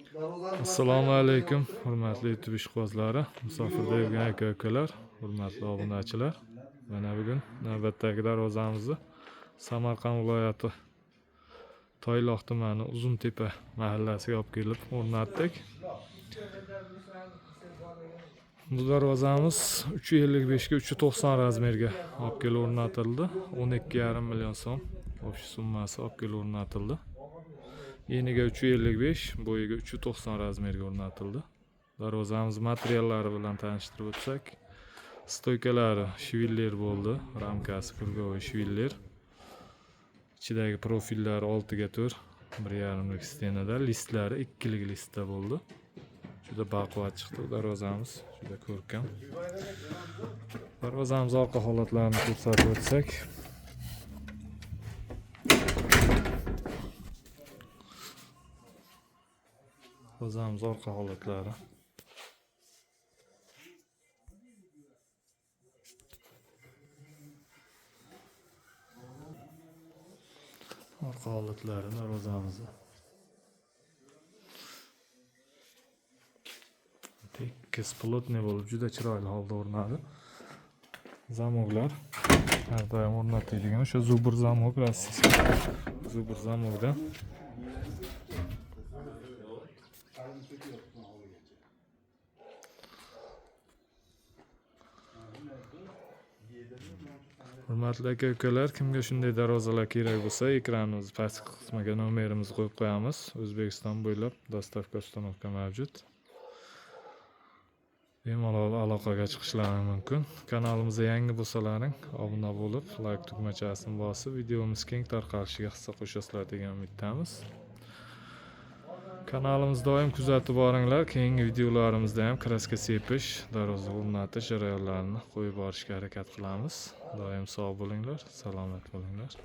Assalomu alaykum, hurmatli YouTube ishqibozlari, musofirda yurgan aka-ukalar, hurmatli obunachilar. Mana bugun navbatdagi darvozamizni Samarqand viloyati Toyloq tumani Uzuntepa mahallasiga olib kelib o'rnatdik. Bu darvozamiz 355 ga 390 razmerga olib kelib o'rnatildi. 12,5 million so'm o'sh summasi olib kelib o'rnatildi. Eniga 355, bo'yiga 390 razmerga o'rnatildi. Darvozamiz materiallari bilan tanishtirib o'tsak, stoykalari shviller bo'ldi, ramkasi kurgovoy shviller. Ichidagi profillari 6 ga 4, 1,5lik stenada, listlari 2lik listda bo'ldi. Juda baquvvat chiqdi darvozamiz, juda ko'rkam. Darvozamiz orqa holatlarini ko'rsatib o'tsak, darvozamiz orqa holatlari. Orqa holatlari darvozamizni. Tekis plotniy bo'lib juda chiroyli holda o'rnadi. Zamoklar har doim o'rnatilgan o'sha zubur zamok, rossiyskiy zubur zamokdan. Hurmatli aka-ukalar, kimga shunday darvozalar kerak bo'lsa, ekranimiz pastki qismiga nomerimizni qo'yib qo'yamiz. O'zbekiston bo'ylab dostavka uстановка mavjud. Bemalol aloqaga chiqishlari mumkin. Kanalimizga yangi bo'lsalaring, obuna bo'lib, like tugmachasini bosib, videomiz keng tarqalishiga hissa qo'shasizlar degan umiddamiz. Kanalimizni doim kuzatib boringlar. Keyingi videolarimizda ham kraska sepish, darvoza o'rnatish jarayonlarini qo'yib borishga harakat qilamiz. Doim sog' bo'linglar, salomat bo'linglar.